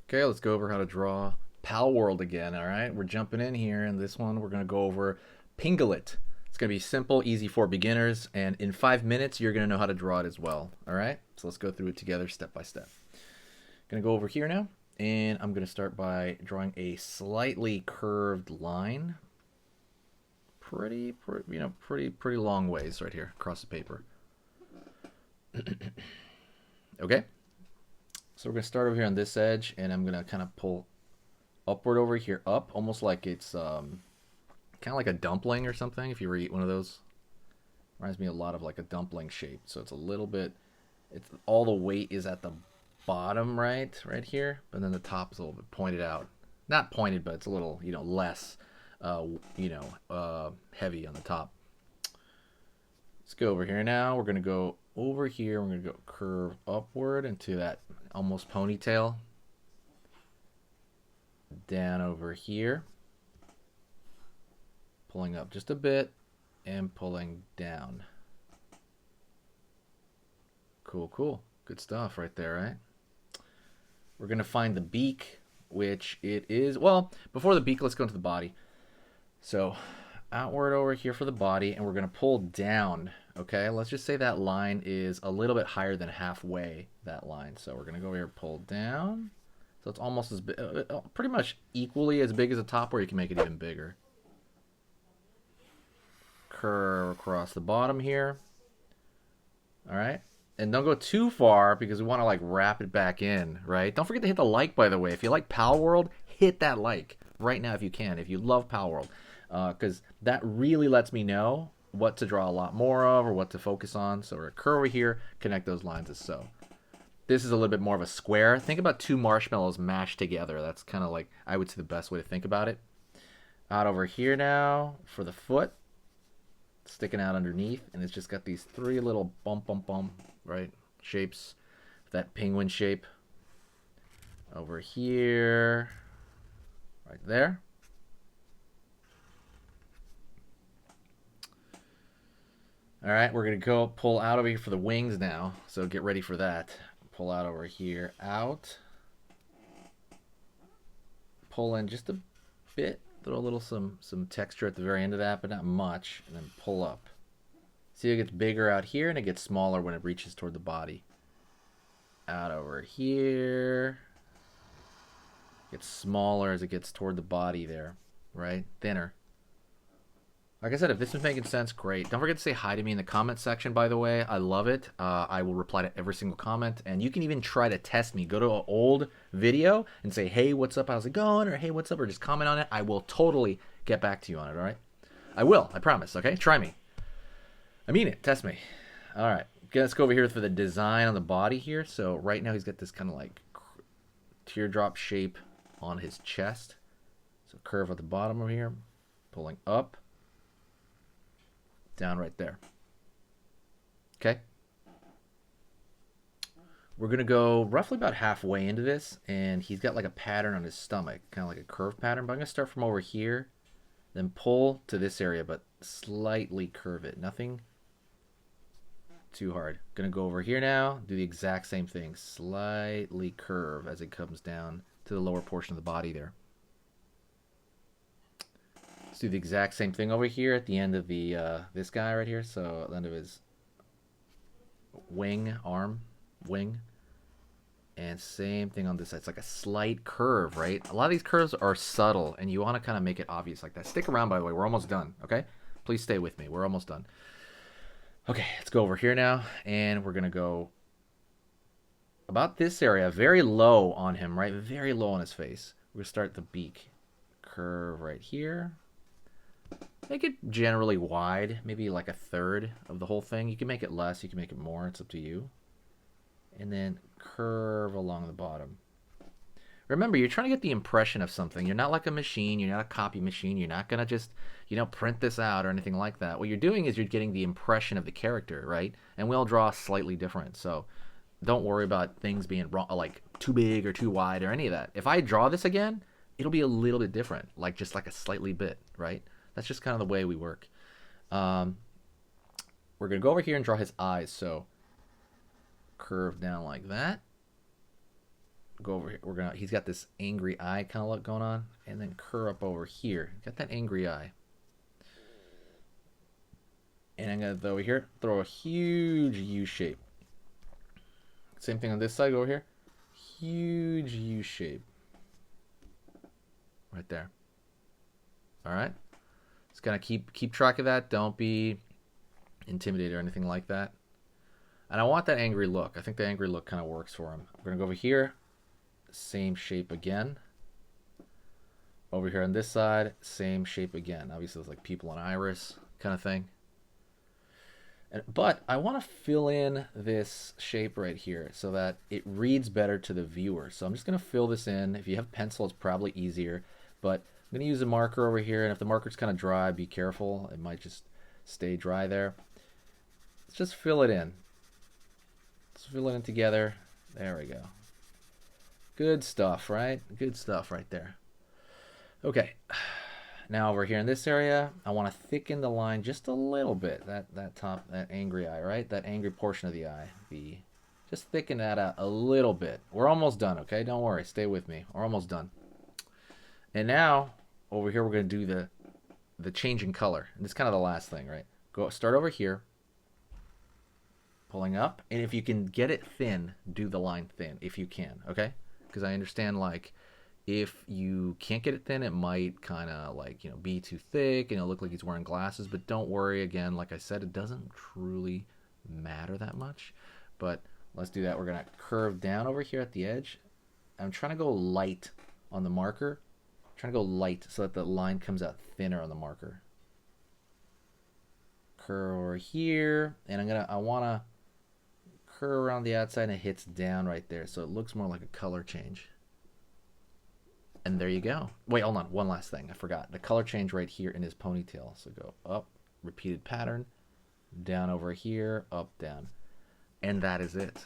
Okay, let's go over how to draw Palworld again, all right? We're jumping in here, and this one we're going to go over Pengulett. It's going to be simple, easy for beginners, and in 5 minutes you're going to know how to draw it as well, all right? So let's go through it together step by step. Going to go over here now, and I'm going to start by drawing a slightly curved line. Pretty long ways right here across the paper. Okay. So we're going to start over here on this edge, and I'm going to kind of pull upward over here, up, almost like it's kind of like a dumpling or something, if you ever eat one of those. Reminds me a lot of like a dumpling shape. So it's a little bit, it's all the weight is at the bottom right here, but then the top is a little bit pointed out. Not pointed, but it's a little, less, heavy on the top. Let's go over here now. We're going to go over here. We're going to go curve upward into that almost ponytail. Down over here. Pulling up just a bit and pulling down. Cool. Good stuff right there, right? We're going to find the beak, which it is, well, before the beak, let's go into the body. So outward over here for the body, and we're going to pull down. Okay, let's just say that line is a little bit higher than halfway, that line. So we're going to go over here, pull down. So it's almost as big, pretty much equally as big as the top, where you can make it even bigger. Curve across the bottom here. All right. And don't go too far because we want to like wrap it back in, right? Don't forget to hit the like, by the way. If you like Palworld, hit that like right now if you can. If you love Palworld. Because that really lets me know what to draw a lot more of or what to focus on. So we're going to curve over here, connect those lines as so. This is a little bit more of a square. Think about two marshmallows mashed together. That's kind of like, I would say, the best way to think about it. Out over here now for the foot. Sticking out underneath. And it's just got these three little bump, right? Shapes. That penguin shape. Over here. Right there. All right, we're going to go pull out over here for the wings now. So get ready for that. Pull out over here, out. Pull in just a bit. Throw a little some texture at the very end of that, but not much. And then pull up. See, it gets bigger out here, and it gets smaller when it reaches toward the body. Out over here. Gets smaller as it gets toward the body there, right? Thinner. Like I said, if this is making sense, great. Don't forget to say hi to me in the comment section, by the way. I love it. I will reply to every single comment. And you can even try to test me. Go to an old video and say, hey, what's up? How's it going? Or hey, what's up? Or just comment on it. I will totally get back to you on it, all right? I will. I promise, okay? Try me. I mean it. Test me. All right. Let's go over here for the design on the body here. So right now he's got this kind of like teardrop shape on his chest. So curve at the bottom over here. Pulling up. Down right there. Okay. We're going to go roughly about halfway into this, and he's got like a pattern on his stomach, kind of like a curve pattern, but I'm going to start from over here, then pull to this area, but slightly curve it. Nothing too hard. Going to go over here now, do the exact same thing. Slightly curve as it comes down to the lower portion of the body there. Let's do the exact same thing over here at the end of the this guy right here. So at the end of his wing, and same thing on this side. It's like a slight curve, right? A lot of these curves are subtle, and you want to kind of make it obvious like that. Stick around, by the way. We're almost done. Okay, please stay with me. We're almost done. Okay, let's go over here now, and we're gonna go about this area, very low on him, right? Very low on his face. We're gonna start the beak curve right here. Make it generally wide, maybe like a third of the whole thing. You can make it less, you can make it more, it's up to you. And then curve along the bottom. Remember, you're trying to get the impression of something. You're not like a machine, you're not a copy machine, you're not gonna just, print this out or anything like that. What you're doing is you're getting the impression of the character, right? And we all draw slightly different, so don't worry about things being wrong, like too big or too wide or any of that. If I draw this again, it'll be a little bit different, just like a slightly bit, right? That's just kind of the way we work. We're going to go over here and draw his eyes. So curve down like that. go over here. He's got this angry eye kind of look going on, and then curve up over here. Got that angry eye. And I'm gonna over here throw a huge U shape. Same thing on this side. Go over here, huge U shape. Right there. All right. Just gonna keep track of that. Don't be intimidated or anything like that. And I want that angry look. I think the angry look kind of works for him. We're gonna go over here. Same shape again. Over here on this side, same shape again. Obviously, it's like people and iris kind of thing. But I want to fill in this shape right here so that it reads better to the viewer. So I'm just going to fill this in. If you have pencil, it's probably easier. But I'm going to use a marker over here. And if the marker's kind of dry, be careful. It might just stay dry there. Let's just fill it in. Let's fill it in together. There we go. Good stuff, right? Good stuff right there. Okay. Now over here in this area, I want to thicken the line just a little bit. That top, that angry eye, right? That angry portion of the eye. Just thicken that out a little bit. We're almost done, okay? Don't worry. Stay with me. We're almost done. And now, over here, we're going to do the change in color. And this is kind of the last thing, right? Start over here. Pulling up. And if you can get it thin, do the line thin, if you can, okay? Because I understand, like, if you can't get it thin, it might kind of like, be too thick and it'll look like he's wearing glasses. But don't worry, again, like I said, it doesn't truly matter that much. But let's do that. We're going to curve down over here at the edge. I'm trying to go light on the marker. I'm trying to go light so that the line comes out thinner on the marker. Curve over here. And I want to curve around the outside and it hits down right there. So it looks more like a color change. And there you go. Wait, hold on. One last thing. I forgot. The color change right here in his ponytail. So go up, repeated pattern, down over here, up, down. And that is it.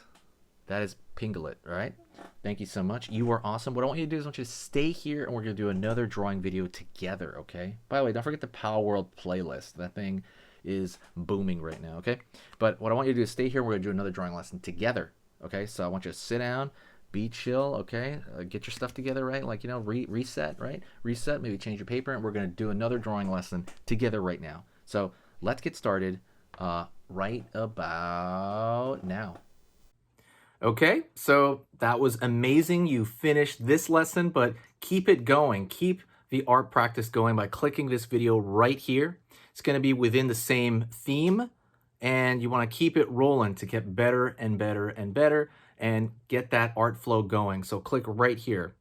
That is Pengulett, right? Thank you so much. You are awesome. What I want you to do is I want you to stay here and we're going to do another drawing video together, okay? By the way, don't forget the Palworld playlist. That thing is booming right now, okay? But what I want you to do is stay here and we're going to do another drawing lesson together, okay? So I want you to sit down, be chill, okay? Get your stuff together, right? Like, reset, right? Reset, maybe change your paper, and we're going to do another drawing lesson together right now. So let's get started right about now. Okay, so that was amazing. You finished this lesson, but keep it going. Keep the art practice going by clicking this video right here. It's going to be within the same theme, and you want to keep it rolling to get better and better and better and get that art flow going. So click right here.